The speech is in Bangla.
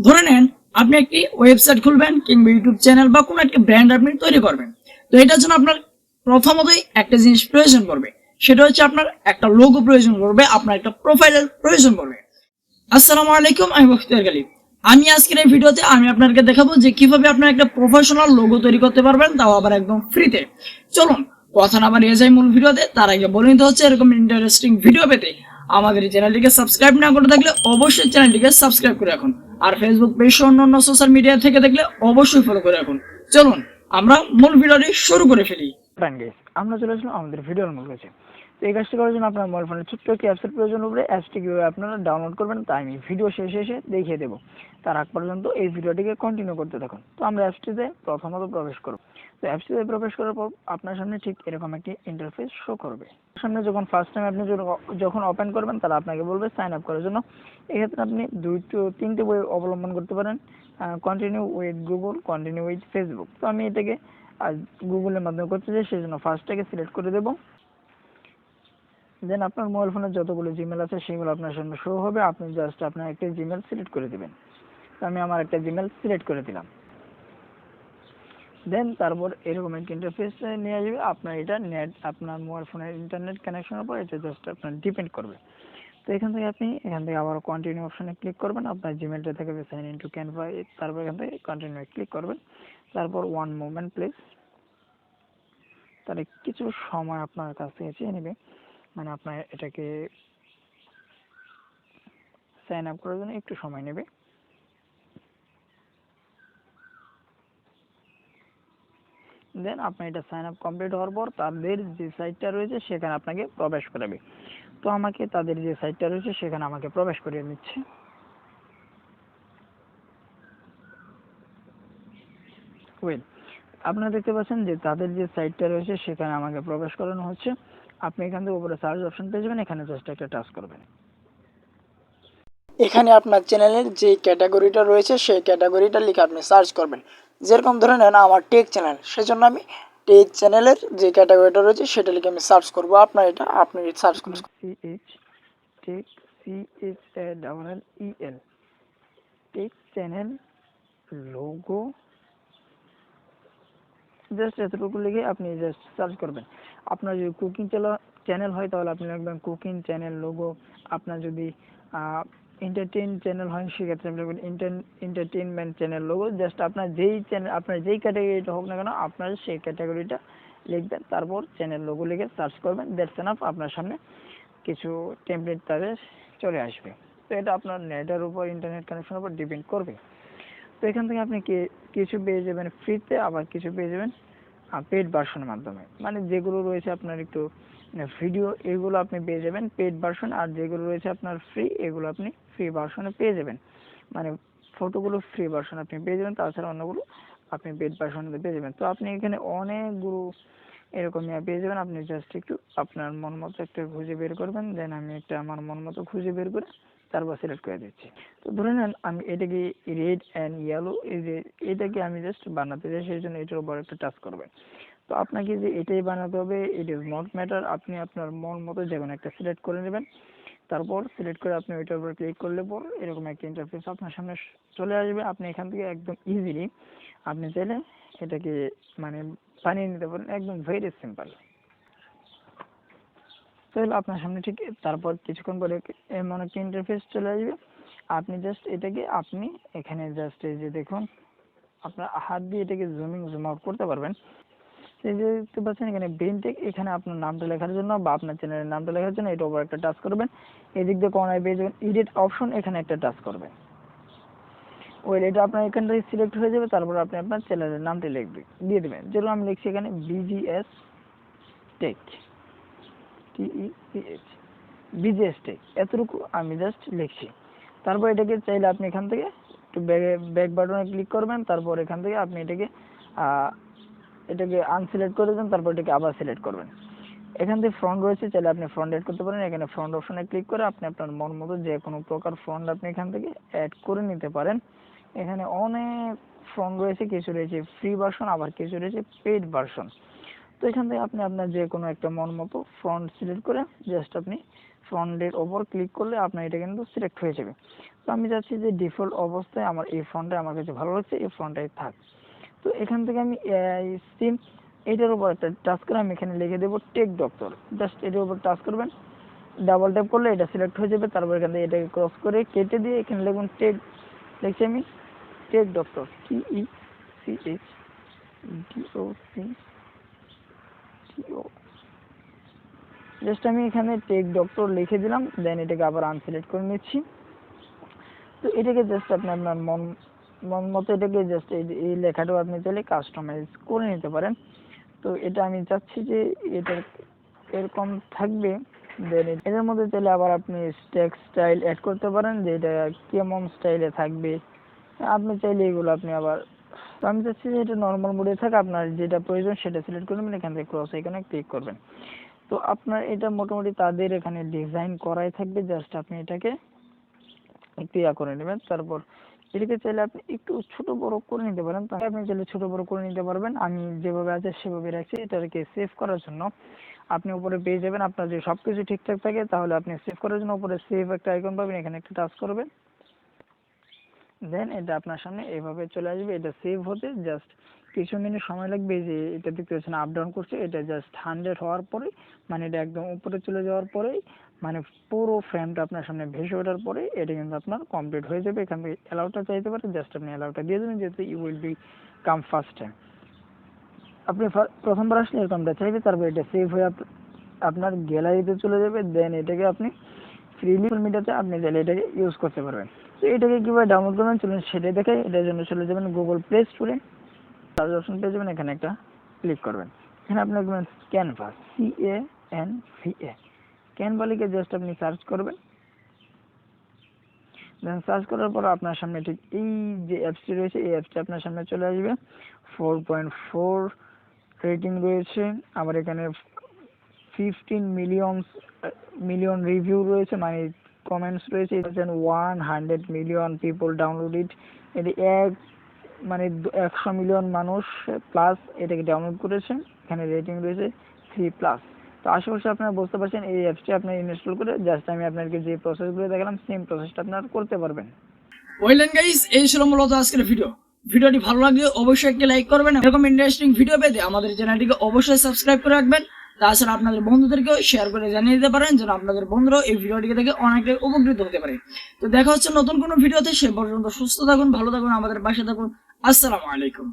ধরে নেন আপনি একটি ওয়েবসাইট খুলবেন কিংবা ইউটিউব চ্যানেল বা কোনো একটা ব্র্যান্ড আপনি তৈরি করবেন। তো এটার জন্য আপনার প্রথমতই একটা জিনিস প্রয়োজন পড়বে, সেটা হচ্ছে আপনার একটা লোগো প্রয়োজন পড়বে, আপনার একটা প্রোফাইলের প্রয়োজন পড়বে। আসসালামু আলাইকুম, আমি বখতিয়ার গালিব। আমি আজকের এই ভিডিওতে আমি আপনাদেরকে দেখাবো যে কিভাবে আপনার একটা প্রফেশনাল লোগো তৈরি করতে পারবেন, তাও আবার একদম ফ্রিতে। চলুন কথা না বাড়িয়ে যাই মূল ভিডিওতে। তার আগে বলে নিতে হচ্ছে, এরকম ইন্টারেস্টিং ভিডিও পেতে আমাদের এই চ্যানেলটিকে সাবস্ক্রাইব না করে থাকলে অবশ্যই চ্যানেলটিকে সাবস্ক্রাইব করে রাখুন, আর ফেসবুক পেজ অন্যান্য সোশ্যাল মিডিয়া থেকে দেখলে অবশ্যই ফলো করে রাখুন। চলুন আমরা মূল ভিডিওটি শুরু করে ফেলি। আমরা চলে আসলাম আমাদের ভিডিওর মূল কাছে। তো এই কাজটি করার জন্য আপনার মোবাইল ফোনে ছোট্ট একটি অ্যাপসের প্রয়োজন হবে। অ্যাপসটি কীভাবে আপনারা ডাউনলোড করবেন তা আমি ভিডিও শেষে এসে দেখিয়ে দেবো। তার আগ পর্যন্ত এই ভিডিওটিকে কন্টিনিউ করতে থাকুন। তো আমরা অ্যাপসটিতে প্রথমত প্রবেশ করব। তো অ্যাপসটিতে প্রবেশ করার পর আপনার সামনে ঠিক এরকম একটি ইন্টারফেস শো করবে। সামনে যখন ফার্স্ট টাইম আপনি যখন ওপেন করবেন, তারা আপনাকে বলবে সাইন আপ করার জন্য। এক্ষেত্রে আপনি তিনটে ওয়ে অবলম্বন করতে পারেন: continue with Google, continue with Facebook. তো আমি এটাকে গুগলের মাধ্যমে করতে চাই, সেই জন্য ফার্স্টটাকে সিলেক্ট করে দেবো। দেন আপনার মোবাইল ফোনে যতগুলো জিমেল আছে সেগুলো আপনার সামনে শো হবে। আপনি জাস্ট আপনার একটা জিমেল সিলেক্ট করে দেবেন। তো আমি আমার একটা জিমেল সিলেক্ট করে দিলাম। দেন তারপর এরকম একটা ইন্টারফেস নিয়ে আসবে। আপনার এটা নেট, আপনার মোবাইল ফোনের ইন্টারনেট কানেকশনের উপর এটা জাস্ট আপনার ডিপেন্ড করবে। তো এখান থেকে আবার কন্টিনিউ অপশনে ক্লিক করবেন। আপনার জিমেলটা থেকে সাইন ইন টু ক্যানভা, তারপর এখান থেকে কন্টিনিউ ক্লিক করবেন। তারপর ওয়ান মোমেন্ট প্লিজ, তাহলে কিছু সময় আপনার কাছ থেকে চেয়ে নেবে, মানে আপনার এটাকে সাইন আপ করার জন্য একটু সময় নেবে। দেন আপনার এটা সাইন আপ কমপ্লিট হওয়ার পর তাদের যে সাইটটা রয়েছে সেখানে আপনাকে প্রবেশ করাবে। তো আমাকে তাদের যে সাইটটা রয়েছে সেখানে আমাকে প্রবেশ করিয়ে নিচ্ছে। ওয়েল, আপনারা দেখতে পাচ্ছেন যে তাদের যে সাইটটা রয়েছে সেখানে আমাকে প্রবেশ করানো হচ্ছে। আপনি এখান থেকে উপরে সার্চ অপশন পেয়ে যাবেন, এখানে জাস্ট একটা টাচ করবেন। এখানে আপনার চ্যানেলের যে ক্যাটাগরিটা রয়েছে সেই ক্যাটাগরিটা লিখে আপনি সার্চ করবেন। যেরকম ধরে নেন আমার টেক চ্যানেল, সেজন্য আমি টেক চ্যানেলের যে ক্যাটাগরিটা রয়েছে সেটা লিখে আমি সার্চ করব। আপনার এটা আপনি সার্চ করুন। Tech, CHALL tech channel logo, just এতটুকু লিখে আপনি জাস্ট সার্চ করবেন। আপনার যদি কুকিং চ্যানেল হয় তাহলে আপনি লিখবেন কুকিং চ্যানেল লোগো। আপনার যদি এন্টারটেইন চ্যানেল হয় সেক্ষেত্রে আপনি লিখবেন এন্টারটেইনমেন্ট চ্যানেল লোগো। জাস্ট আপনার যেই চ্যানেল, আপনার যেই ক্যাটাগরিটা হোক না কেন, আপনার সেই ক্যাটাগরিটা লিখবেন, তারপর চ্যানেল লোগো লিখে সার্চ করবেন। That's enough. আপনার সামনে কিছু টেমপ্লেট তাদের চলে আসবে। তো এটা আপনার নেটের উপর, ইন্টারনেট কানেকশনের উপর ডিপেন্ড করবে। তো এখান থেকে আপনি কিছু পেয়ে যাবেন ফ্রিতে, আবার কিছু পেয়ে যাবেন পেড ভার্সনের মাধ্যমে। মানে যেগুলো রয়েছে আপনার একটু ভিডিও, এগুলো আপনি পেয়ে যাবেন পেড ভার্সন, আর যেগুলো রয়েছে আপনার ফ্রি, এগুলো আপনি ফ্রি ভার্সনে পেয়ে যাবেন। মানে ফটোগুলো ফ্রি ভার্সন আপনি পেয়ে যাবেন, তাছাড়া অন্যগুলো আপনি পেড ভার্সনে পেয়ে যাবেন। তো আপনি এখানে অনেকগুলো এরকম পেয়ে যাবেন। আপনি জাস্ট একটু আপনার মন মতো একটা খুঁজে বের করবেন। দেন আমি একটা আমার মন মতো খুঁজে বের করে তারপর সিলেক্ট করে দিচ্ছি। তো ধরে নেন আমি এটাকে রেড অ্যান্ড ইয়েলো, এই যে এটাকে আমি জাস্ট বানাতে চাই, সেই জন্য এটার উপর একটা টাচ করবেন। তো আপনাকে যে এটাই বানাতে হবে, ইট ইজ নট ম্যাটার। আপনি আপনার মন মতো যে কোনো একটা সিলেক্ট করে নেবেন। তারপর সিলেক্ট করে আপনি ওইটার উপর ক্লিক করলে পর এরকম একটা ইন্টারফেস আপনার সামনে চলে আসবে। আপনি এখান থেকে একদম ইজিলি আপনি চাইলে এটাকে মানে বানিয়ে নিতে পারেন, একদম ভেরি সিম্পল। তো আপনার সামনে ঠিক তারপর কিছুক্ষণ পরে এমন একটা ইন্টারফেস চলে আসবে। আপনি জাস্ট এটাকে আপনি এখানে জাস্ট এই যে দেখুন, আপনার হাত দিয়ে এটাকে জুম আউট করতে পারবেন। এই যে দেখতে পাচ্ছেন এখানে ব্রেনটেক, এখানে আপনার নামটা লেখার জন্য বা আপনার চ্যানেলের নামটা লেখার জন্য এটার উপর একটা টাচ করবেন। এদিক দিয়ে কর্নারে পেয়ে যাবেন এডিট অপশন, এখানে একটা টাচ করবেন। ওই এটা আপনার এখান থেকে সিলেক্ট হয়ে যাবে। তারপর আপনি আপনার চ্যানেলের নামটি দিয়ে দেবেন। যেরকম আমি লিখছি এখানে BGS take, TECH, BGS take, এতটুকু আমি জাস্ট লিখছি। তারপর এটাকে চাইলে আপনি এখান থেকে একটু ব্যাক বাটনে ক্লিক করবেন। তারপর এখান থেকে আপনি এটাকে আনসিলেক্ট করে দেবেন। তারপর এটাকে আবার সিলেক্ট করবেন। এখান থেকে ফ্রন্ট রয়েছে, চাইলে আপনি ফ্রন্ট অ্যাড করতে পারেন। এখানে ফ্রন্ট অপশনে ক্লিক করে আপনি আপনার মন মতো যে কোনো প্রকার ফ্রন্ট আপনি এখান থেকে অ্যাড করে নিতে পারেন। এখানে অনেক ফ্রন্ট রয়েছে, কিছু রয়েছে ফ্রি ভার্সন, আবার কিছু রয়েছে পেইড ভার্সন। তো এখান থেকে আপনি আপনার যে কোনো একটা মন মতো ফ্রন্ট সিলেক্ট করে জাস্ট আপনি ফন্টের ওপর ক্লিক করলে আপনার এটা কিন্তু সিলেক্ট হয়ে যাবে। তো আমি চাচ্ছি যে ডিফল্ট অবস্থায় আমার এই ফন্টটা আমার কাছে ভালো লাগছে, এই ফন্টটাই থাক। তো এখান থেকে আমি সিম এটার উপর একটা টাচ করে আমি এখানে লিখে দেবো টেক ডক্টর। জাস্ট এটার উপর টাচ করবেন, ডাবল ট্যাপ করলে এটা সিলেক্ট হয়ে যাবে। তারপর এখান থেকে এটাকে ক্রস করে কেটে দিয়ে এখানে লিখুন টেক, লিখছি আমি টেক ডক্টর, TECHDOCTO। জাস্ট আমি এখানে টেক ডক্টর লিখে দিলাম, দেন এটাকে আবার আনসিলেক্ট করে নিচ্ছি। তো এটাকে জাস্ট আপনি আপনার মন মতো এটাকে জাস্ট এই লেখাটাও আপনি চাইলে কাস্টমাইজ করে নিতে পারেন। তো এটা আমি চাচ্ছি যে এটা এরকম থাকবে। দেন এটার মধ্যে চাইলে আবার আপনি টেক্সট স্টাইল অ্যাড করতে পারেন, যে এটা কেমন স্টাইলে থাকবে আপনি চাইলে এগুলো আপনি আবার। তো আমি চাচ্ছি যে এটা নর্মাল মোডে থাকে, আপনার যেটা প্রয়োজন সেটা সিলেক্ট করবেন, এখান থেকে ক্রস আইকনে ক্লিক করবেন। তো আপনার এটা মোটামুটি তাদের এখানে ডিজাইন করাই থাকবে, জাস্ট আপনি এটাকে একটু করে নেবেন। তারপর এটাকে চাইলে আপনি একটু ছোট বড় করে নিতে পারেন, তাহলে আপনি চাইলে ছোট বড় করে নিতে পারবেন। আমি যেভাবে আছে সেভাবে রাখছি। এটাকে সেভ করার জন্য আপনি উপরে পেয়ে যাবেন, আপনার যদি সবকিছু ঠিকঠাক থাকে তাহলে আপনি সেভ করার জন্য উপরে সেভ একটা আইকন পাবেন, এখানে একটা টাচ করবেন, দেন এটা আপনার সামনে এভাবে চলে আসবে। এটা সেভ হতে জাস্ট কিছু মিনিট সময় লাগবে। যে এটা দেখতে পাচ্ছেন আপ ডাউন করছে, এটা জাস্ট 100 হওয়ার পরে, মানে এটা একদম উপরে চলে যাওয়ার পরেই, মানে পুরো ফ্রেমটা আপনার সামনে ভেসে ওঠার পরে এটা কিন্তু আপনার কমপ্লিট হয়ে যাবে। এখান থেকে অ্যালাউটা চাইতে পারে, জাস্ট আপনি অ্যালাউটা দিয়ে দেবেন, যেহেতু you will be come first time. আপনি প্রথমবার আসলে এরকমটা চাইবে, তারপর এটা সেভ হয়ে আপনার গ্যালারিতে চলে যাবে। দেন এটাকে আপনি ফ্রিলি মিডিয়াতে আপনি চাইলে এটাকে ইউজ করতে পারবেন। তো এটাকে কীভাবে ডাউনলোড করবেন চলুন সেটাই দেখাই। এটার জন্য চলে যাবেন গুগল প্লে স্টোরে, সার্চ অপশন পেয়ে যাবেন, এখানে একটা ক্লিক করবেন। এখানে আপনি লিখবেন ক্যানভা, CANVA, ক্যানভা লিখে জাস্ট আপনি সার্চ করবেন। দেন সার্চ করার পর আপনার সামনে ঠিক এই যে অ্যাপসটি রয়েছে, এই অ্যাপসটি আপনার সামনে চলে আসবে। 4.4 রেটিং রয়েছে, আবার এখানে 15 মিলিয়ন রিভিউ রয়েছে, মানে কমেন্টস রয়েছে। 100 মিলিয়ন পিপল ডাউনলোড ইট, এটি মানে 100 মিলিয়ন মানুষ প্লাস এটাকে ডাউনলোড করেছে। এখানে রেটিং রয়েছে 3+। তো আশা করছি আপনারা বুঝতে পারছেন। এই অ্যাপসটি আপনার ইনস্টল করে জাস্ট আমি আপনাকে যে প্রসেসগুলো দেখালাম সেম প্রসেসটা আপনারা করতে পারবেন। ওয়েলেন গাইস, এই ছিল মূলত আজকের ভিডিওটি ভালো লাগলে অবশ্যই একটি লাইক করবেন। এরকম ইন্টারেস্টিং ভিডিও পেতে আমাদের চ্যানেলটিকে অবশ্যই সাবস্ক্রাইব করে রাখবেন। তাছাড়া আপনাদের বন্ধুদেরকেও শেয়ার করে জানিয়ে দিতে পারেন, যেন আপনাদের বন্ধুরাও এই ভিডিওটিকে দেখে অনেকটাই উপকৃত হতে পারে। তো দেখা হচ্ছে নতুন কোনো ভিডিওতে, সে পর্যন্ত সুস্থ থাকুন, ভালো থাকুন, আমাদের পাশে থাকুন। আসসালামু আলাইকুম।